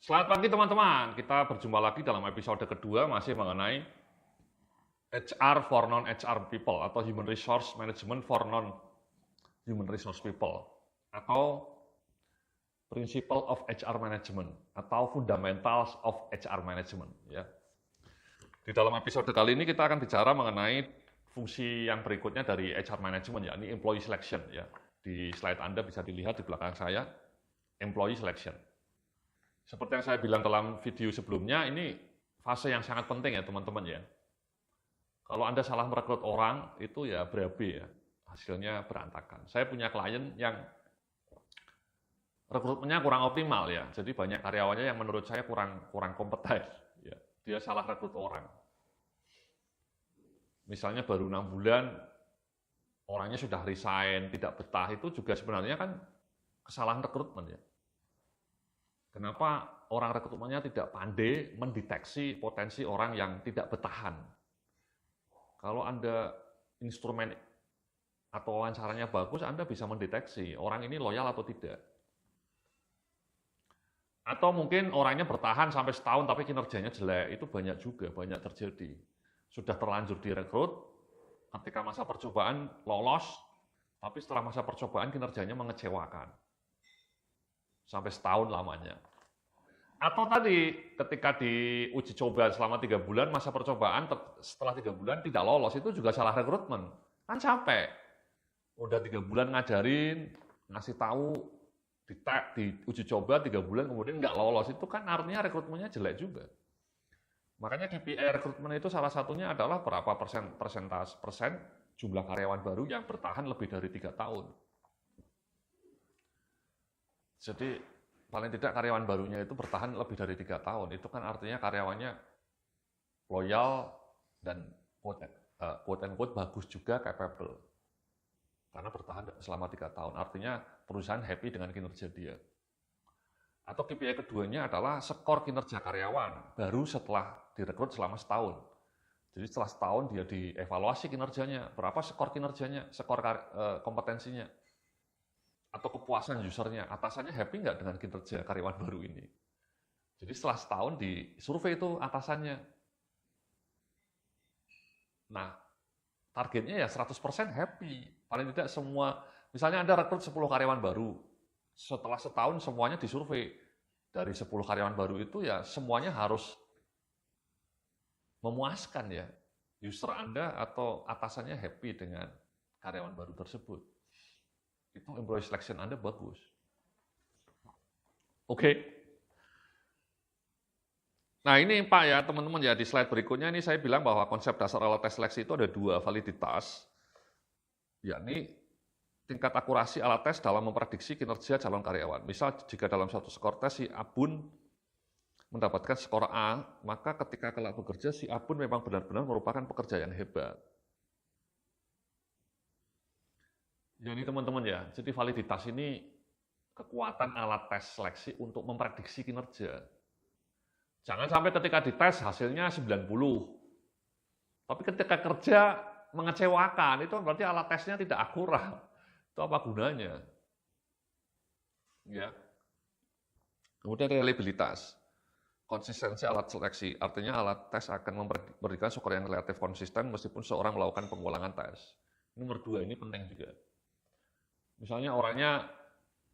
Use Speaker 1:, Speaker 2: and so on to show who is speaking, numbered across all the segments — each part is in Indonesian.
Speaker 1: Selamat pagi teman-teman, kita berjumpa lagi dalam episode kedua masih mengenai HR for non-HR people atau Human Resource Management for non-Human Resource people atau Principle of HR Management atau Fundamentals of HR Management. Ya. Di dalam episode kali ini kita akan bicara mengenai fungsi yang berikutnya dari HR Management, yakni Employee Selection. Ya. Di slide Anda bisa dilihat di belakang saya, Employee Selection. Seperti yang saya bilang dalam video sebelumnya, ini fase yang sangat penting ya teman-teman ya. Kalau Anda salah merekrut orang, itu ya berabe ya, hasilnya berantakan. Saya punya klien yang rekrutmennya kurang optimal ya, jadi banyak karyawannya yang menurut saya kurang kompeten. Ya. Dia salah rekrut orang. Misalnya baru 6 bulan, orangnya sudah resign, tidak betah, itu juga sebenarnya kan kesalahan rekrutmen ya. Kenapa orang rekrutmennya tidak pandai mendeteksi potensi orang yang tidak bertahan? Kalau Anda instrumen atau wawancaranya bagus, Anda bisa mendeteksi orang ini loyal atau tidak. Atau mungkin orangnya bertahan sampai setahun tapi kinerjanya jelek, itu banyak juga, banyak terjadi. Sudah terlanjur direkrut, ketika masa percobaan lolos, tapi setelah masa percobaan kinerjanya mengecewakan. Sampai setahun lamanya. Atau tadi ketika diuji coba selama 3 bulan, masa percobaan setelah 3 bulan tidak lolos, itu juga salah rekrutmen. Kan capek. Udah 3 bulan ngajarin, ngasih tahu, diuji coba 3 bulan kemudian nggak lolos, itu kan artinya rekrutmennya jelek juga. Makanya KPI rekrutmen itu salah satunya adalah berapa persen jumlah karyawan baru yang bertahan lebih dari 3 tahun. Jadi paling tidak karyawan barunya itu bertahan lebih dari 3 tahun. Itu kan artinya karyawannya loyal dan quote-unquote bagus juga, capable. Karena bertahan selama 3 tahun. Artinya perusahaan happy dengan kinerja dia. Atau KPI keduanya adalah skor kinerja karyawan baru setelah direkrut selama setahun. Jadi setelah setahun dia dievaluasi kinerjanya, berapa skor kinerjanya, skor kompetensinya, atau kepuasan usernya, atasannya happy nggak dengan kinerja karyawan baru ini. Jadi setelah setahun di survei itu atasannya. Nah, targetnya ya 100% happy. Paling tidak semua, misalnya Anda rekrut 10 karyawan baru, setelah setahun semuanya disurvei. Dari 10 karyawan baru itu ya semuanya harus memuaskan ya. User Anda atau atasannya happy dengan karyawan baru tersebut. Itu employee selection Anda bagus. Oke. Nah ini Pak ya teman-teman ya, di slide berikutnya ini saya bilang bahwa konsep dasar alat tes seleksi itu ada 2, validitas, yakni tingkat akurasi alat tes dalam memprediksi kinerja calon karyawan. Misal jika dalam suatu skor tes si Abun mendapatkan skor A, maka ketika kelak bekerja si Abun memang benar-benar merupakan pekerja yang hebat. Ya ini teman-teman ya, jadi validitas ini kekuatan alat tes seleksi untuk memprediksi kinerja. Jangan sampai ketika dites hasilnya 90, tapi ketika kerja mengecewakan, itu berarti alat tesnya tidak akurat. Itu apa gunanya? Ya. Kemudian reliabilitas, konsistensi alat seleksi, artinya alat tes akan memberikan skor yang relatif konsisten meskipun seorang melakukan pengulangan tes. Nomor 2 ini penting juga. Misalnya orangnya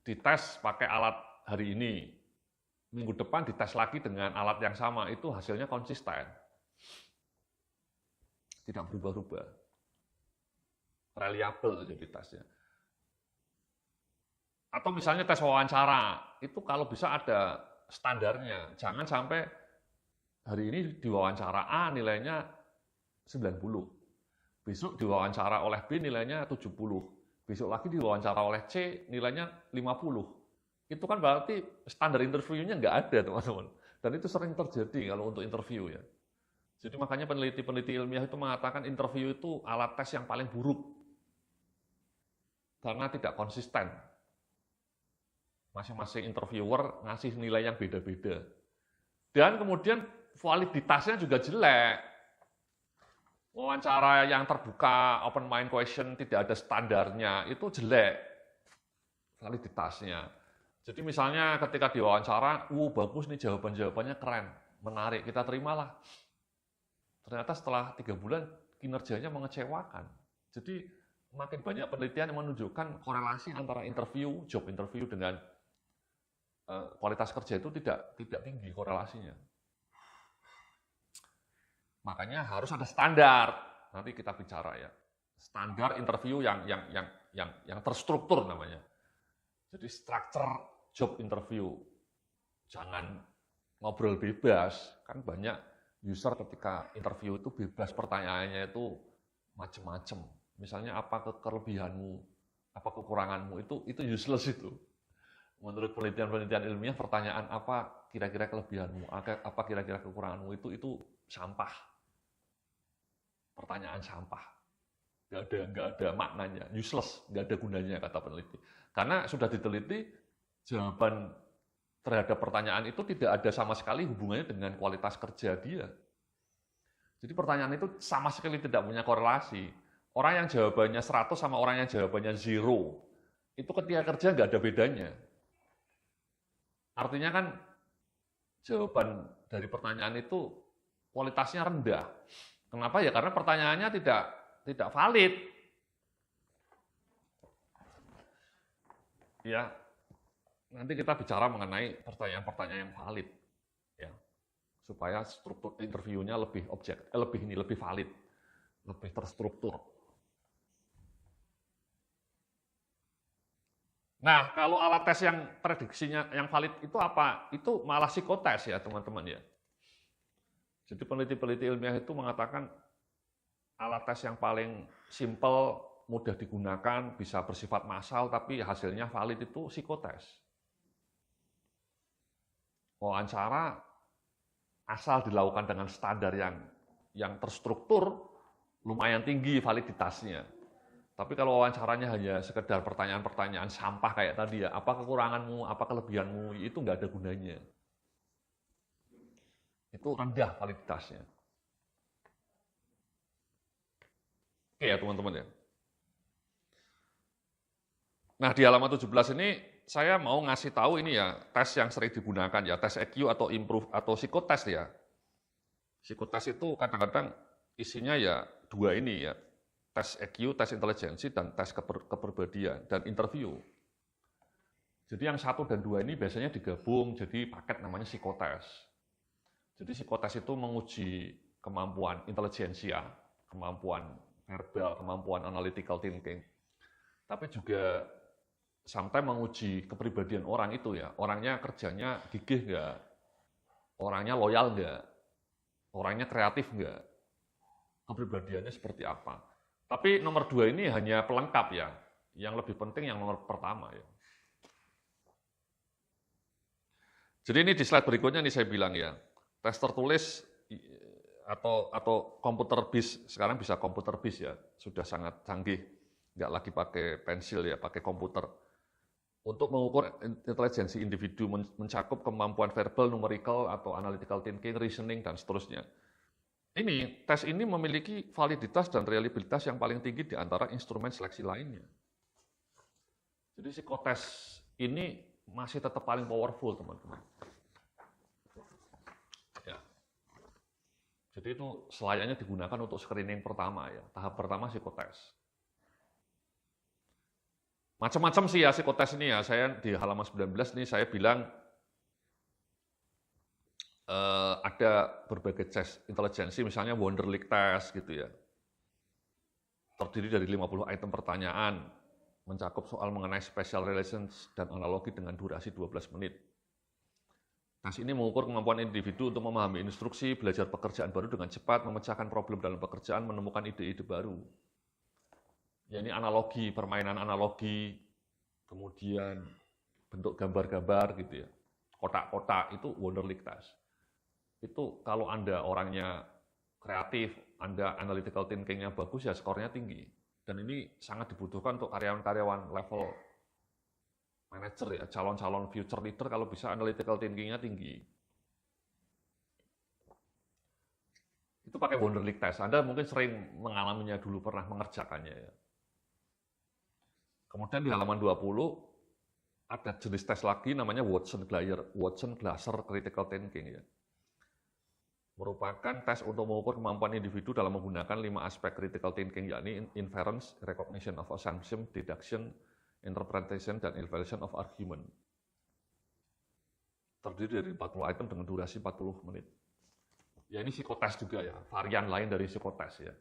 Speaker 1: dites pakai alat hari ini, minggu depan dites lagi dengan alat yang sama, itu hasilnya konsisten. Tidak berubah-ubah. Reliable jadi tesnya. Atau misalnya tes wawancara, itu kalau bisa ada standarnya. Jangan sampai hari ini diwawancara A nilainya 90. Besok diwawancara oleh B nilainya 70. Besok lagi diwawancara oleh C nilainya 50. Itu kan berarti standar interviewnya nggak ada teman-teman. Dan itu sering terjadi kalau untuk interview ya. Jadi makanya peneliti-peneliti ilmiah itu mengatakan interview itu alat tes yang paling buruk. Karena tidak konsisten. Masing-masing interviewer ngasih nilai yang beda-beda. Dan kemudian validitasnya juga jelek. Wawancara yang terbuka, open mind question, tidak ada standarnya, itu jelek validitasnya. Jadi misalnya ketika diwawancara, bagus nih jawaban-jawabannya keren, menarik, kita terimalah. Ternyata setelah 3 bulan kinerjanya mengecewakan. Jadi makin banyak penelitian yang menunjukkan korelasi antara job interview dengan kualitas kerja itu tidak tinggi korelasinya. Makanya harus ada standar. Nanti kita bicara ya. Standar interview yang terstruktur namanya. Jadi structure job interview. Jangan ngobrol bebas. Kan banyak user ketika interview itu bebas, pertanyaannya itu macam-macam. Misalnya apa kelebihanmu, apa kekuranganmu, itu useless itu. Menurut penelitian-penelitian ilmiah, pertanyaan apa kira-kira kelebihanmu, apa kira-kira kekuranganmu itu sampah. Pertanyaan sampah. Nggak ada maknanya, useless, nggak ada gunanya kata peneliti. Karena sudah diteliti, jawaban terhadap pertanyaan itu tidak ada sama sekali hubungannya dengan kualitas kerja dia. Jadi pertanyaan itu sama sekali tidak punya korelasi. Orang yang jawabannya 100 sama orang yang jawabannya 0, itu ketika kerja nggak ada bedanya. Artinya kan jawaban dari pertanyaan itu kualitasnya rendah. Kenapa ya? Karena pertanyaannya tidak valid. Ya, nanti kita bicara mengenai pertanyaan-pertanyaan yang valid, ya, supaya struktur interviewnya lebih valid, lebih terstruktur. Nah, kalau alat tes yang prediksinya yang valid itu apa? Itu malah psikotes ya, teman-teman ya. Jadi peneliti-peneliti ilmiah itu mengatakan alat tes yang paling simpel, mudah digunakan, bisa bersifat massal, tapi hasilnya valid itu psikotes. Wawancara asal dilakukan dengan standar yang terstruktur, lumayan tinggi validitasnya. Tapi kalau wawancaranya hanya sekedar pertanyaan-pertanyaan sampah kayak tadi ya, apa kekuranganmu, apa kelebihanmu, itu nggak ada gunanya. Itu rendah validitasnya. Oke ya teman-teman ya. Nah di halaman 17 ini saya mau ngasih tahu ini ya, tes yang sering digunakan ya, tes EQ atau improve atau psikotes ya. Psikotes itu kadang-kadang isinya ya dua ini ya, tes EQ, tes intelijensi, dan tes kepribadian, dan interview. Jadi yang 1 dan 2 ini biasanya digabung jadi paket namanya psikotes. Jadi psikotes itu menguji kemampuan intelijensia, kemampuan verbal, kemampuan analytical thinking. Tapi juga sometimes menguji kepribadian orang itu ya, orangnya kerjanya gigih nggak, orangnya loyal nggak, orangnya kreatif nggak, kepribadiannya seperti apa. Tapi nomor 2 ini hanya pelengkap ya, yang lebih penting yang nomor pertama ya. Jadi ini di slide berikutnya nih saya bilang ya, tes tertulis atau komputer bis, sekarang bisa komputer bis ya, sudah sangat canggih, nggak lagi pakai pensil ya, pakai komputer. Untuk mengukur intelijensi individu, mencakup kemampuan verbal, numerical, atau analytical thinking, reasoning, dan seterusnya. Tes ini memiliki validitas dan reliabilitas yang paling tinggi di antara instrumen seleksi lainnya. Jadi psikotes ini masih tetap paling powerful, teman-teman. Ya. Jadi itu selayaknya digunakan untuk screening pertama ya, tahap pertama psikotes. Macam-macam sih ya psikotes ini ya, saya di halaman 19 nih saya bilang ada berbagai tes intelijensi, misalnya Wonderlic test gitu ya. Terdiri dari 50 item pertanyaan, mencakup soal mengenai special relations dan analogi dengan durasi 12 menit. Tes ini mengukur kemampuan individu untuk memahami instruksi, belajar pekerjaan baru dengan cepat, memecahkan problem dalam pekerjaan, menemukan ide-ide baru. Ya ini analogi, permainan analogi, kemudian bentuk gambar-gambar gitu ya. Kotak-kotak itu Wonderlic test. Itu kalau Anda orangnya kreatif, Anda analytical thinking-nya bagus, ya skornya tinggi. Dan ini sangat dibutuhkan untuk karyawan-karyawan level manager ya, calon-calon future leader kalau bisa analytical thinking-nya tinggi. Itu pakai Wonderlic test. Anda mungkin sering mengalaminya dulu, pernah mengerjakannya ya. Kemudian di halaman 20, ada jenis tes lagi namanya Watson-Glasser Critical Thinking ya. Merupakan tes untuk mengukur kemampuan individu dalam menggunakan 5 aspek critical thinking, yakni inference, recognition of assumption, deduction, interpretation, dan evaluation of argument. Terdiri dari 40 item dengan durasi 40 menit. Ya ini psikotes juga ya, varian lain dari psikotes ya.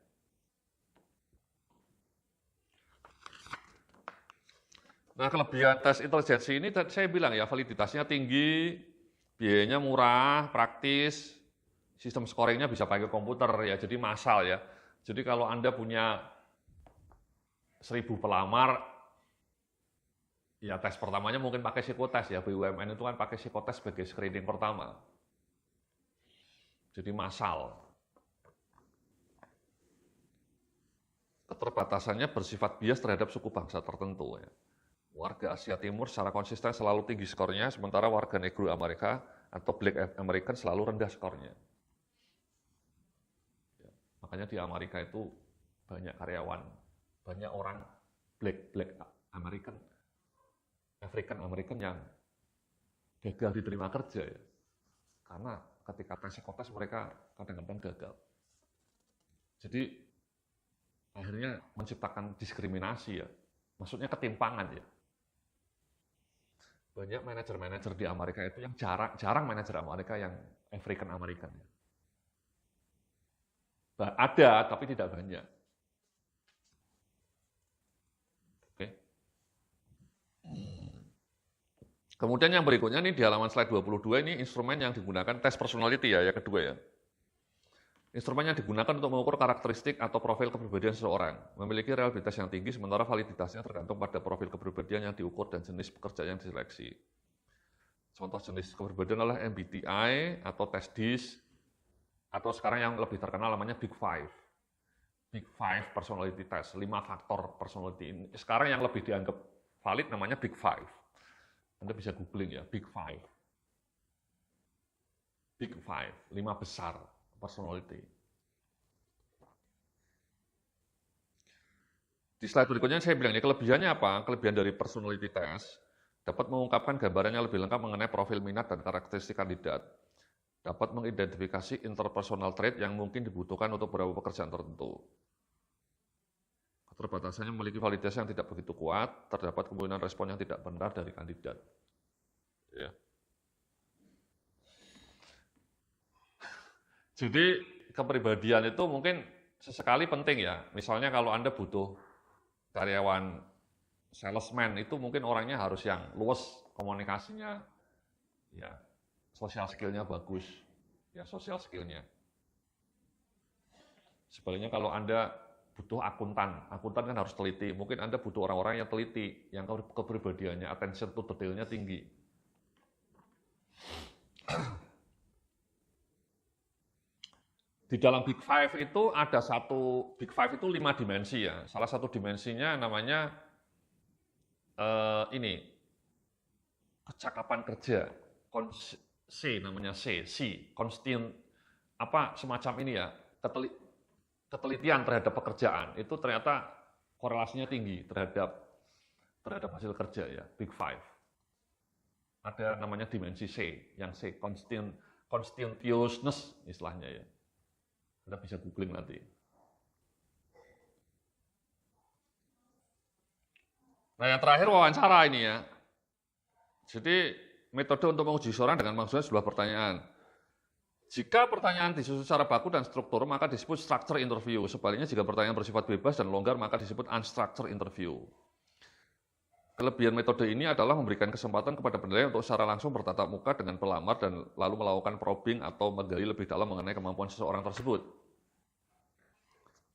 Speaker 1: Nah, kelebihan tes intelijensi ini saya bilang ya, validitasnya tinggi, biayanya murah, praktis, sistem scoringnya bisa pakai komputer ya, jadi massal ya. Jadi kalau Anda punya 1000 pelamar, ya tes pertamanya mungkin pakai psikotes ya, BUMN itu kan pakai psikotes sebagai screening pertama. Jadi massal. Keterbatasannya bersifat bias terhadap suku bangsa tertentu ya. Warga Asia Timur secara konsisten selalu tinggi skornya, sementara warga Negro Amerika atau Black American selalu rendah skornya. Ya, makanya di Amerika itu banyak karyawan, banyak orang Black American, African American yang gagal diterima kerja ya. Karena ketika tes psikotes mereka kadang-kadang gagal. Jadi akhirnya menciptakan diskriminasi ya, maksudnya ketimpangan ya. Banyak manajer-manajer di Amerika itu yang jarang manajer Amerika yang African American. Ada, tapi tidak banyak. Oke. Kemudian yang berikutnya nih di halaman slide 22 ini instrumen yang digunakan tes personality ya, yang kedua ya. Instrumen yang digunakan untuk mengukur karakteristik atau profil kepribadian seseorang memiliki reliabilitas yang tinggi, sementara validitasnya tergantung pada profil kepribadian yang diukur dan jenis pekerjaan yang diseleksi. Contoh jenis kepribadian adalah MBTI atau tes DISC, atau sekarang yang lebih terkenal namanya Big Five. Big Five personality test, 5 faktor personality. Sekarang yang lebih dianggap valid namanya Big Five. Anda bisa googling ya, Big Five. Big Five, 5 besar personality. Di slide berikutnya saya bilang, kelebihannya apa? Kelebihan dari personality test dapat mengungkapkan gambarannya lebih lengkap mengenai profil minat dan karakteristik kandidat, dapat mengidentifikasi interpersonal trait yang mungkin dibutuhkan untuk beberapa pekerjaan tertentu. Keterbatasannya memiliki validasi yang tidak begitu kuat, terdapat kemungkinan respon yang tidak benar dari kandidat. Ya. Jadi kepribadian itu mungkin sesekali penting ya. Misalnya kalau Anda butuh karyawan salesman itu mungkin orangnya harus yang luas komunikasinya, ya social skillnya bagus, ya social skillnya. Sebaliknya kalau Anda butuh akuntan kan harus teliti. Mungkin Anda butuh orang-orang yang teliti, yang kepribadiannya, attention to detailnya tinggi. Di dalam Big Five itu ada Big Five itu 5 dimensi ya. Salah satu dimensinya namanya kecakapan kerja, namanya C, constant semacam ini ya, ketelitian terhadap pekerjaan itu ternyata korelasinya tinggi terhadap hasil kerja ya, Big Five. Ada namanya dimensi C, yang C, conscientiousness istilahnya ya. Anda bisa googling nanti. Nah yang terakhir wawancara ini ya. Jadi metode untuk menguji seseorang dengan maksudnya sebuah pertanyaan. Jika pertanyaan disusun secara baku dan struktur, maka disebut structure interview. Sebaliknya jika pertanyaan bersifat bebas dan longgar, maka disebut unstructured interview. Kelebihan metode ini adalah memberikan kesempatan kepada penilai untuk secara langsung bertatap muka dengan pelamar dan lalu melakukan probing atau menggali lebih dalam mengenai kemampuan seseorang tersebut.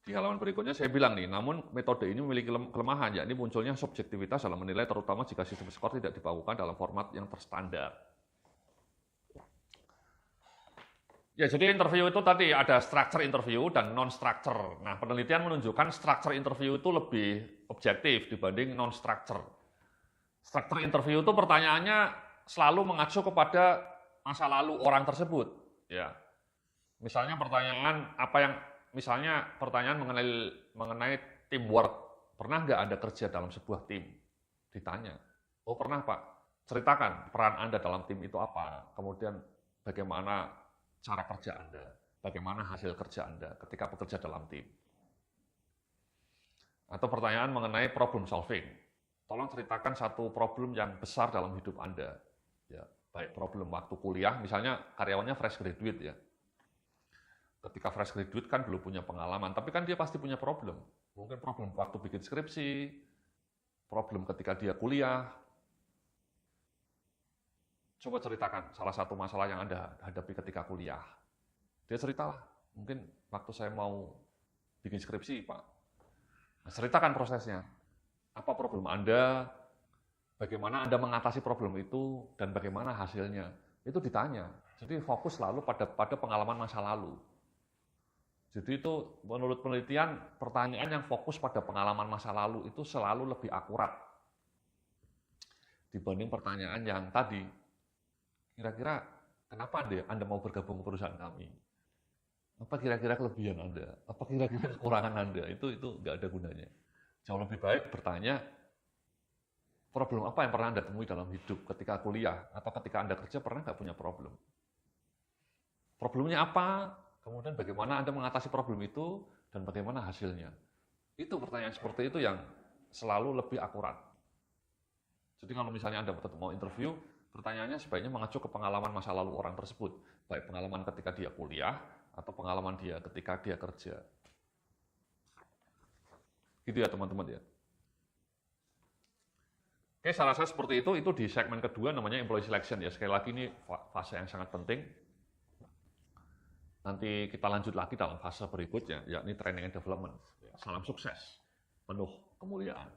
Speaker 1: Di halaman berikutnya saya bilang nih, namun metode ini memiliki kelemahan, yakni munculnya subjektivitas dalam menilai, terutama jika sistem skor tidak dibakukan dalam format yang terstandar. Ya, jadi interview itu tadi ada structure interview dan non-structure. Nah, penelitian menunjukkan structure interview itu lebih objektif dibanding non-structure. Structure interview itu pertanyaannya selalu mengacu kepada masa lalu orang tersebut. Ya, misalnya pertanyaan mengenai teamwork. Pernah nggak Anda kerja dalam sebuah tim? Ditanya. Oh pernah Pak. ceritakan peran Anda dalam tim itu apa, kemudian bagaimana cara kerja Anda, bagaimana hasil kerja Anda ketika bekerja dalam tim. Atau pertanyaan mengenai problem solving. Tolong ceritakan satu problem yang besar dalam hidup Anda. Ya, baik problem waktu kuliah, misalnya karyawannya fresh graduate ya. Ketika fresh graduate kan belum punya pengalaman, tapi kan dia pasti punya problem. Mungkin problem waktu bikin skripsi, problem ketika dia kuliah. Coba ceritakan salah satu masalah yang Anda hadapi ketika kuliah. Dia ceritalah, mungkin waktu saya mau bikin skripsi, Pak. Nah, ceritakan prosesnya. Apa problem Anda, bagaimana Anda mengatasi problem itu, dan bagaimana hasilnya. Itu ditanya. Jadi fokus selalu pada pengalaman masa lalu. Jadi itu menurut penelitian, pertanyaan yang fokus pada pengalaman masa lalu itu selalu lebih akurat dibanding pertanyaan yang tadi. Kira-kira kenapa Anda mau bergabung ke perusahaan kami? Apa kira-kira kelebihan Anda? Apa kira-kira kekurangan Anda? Itu nggak ada gunanya. Jauh lebih baik bertanya, problem apa yang pernah Anda temui dalam hidup ketika kuliah? Atau ketika Anda kerja pernah nggak punya problem? Problemnya apa? Kemudian bagaimana Anda mengatasi problem itu, dan bagaimana hasilnya. Itu pertanyaan seperti itu yang selalu lebih akurat. Jadi kalau misalnya Anda mau interview, pertanyaannya sebaiknya mengacu ke pengalaman masa lalu orang tersebut. Baik pengalaman ketika dia kuliah, atau pengalaman dia ketika dia kerja. Gitu ya teman-teman ya. Oke, saya rasa seperti itu di segmen kedua namanya employee selection ya. Sekali lagi ini fase yang sangat penting. Nanti kita lanjut lagi dalam fase berikutnya, yakni training and development. Salam sukses, penuh kemuliaan.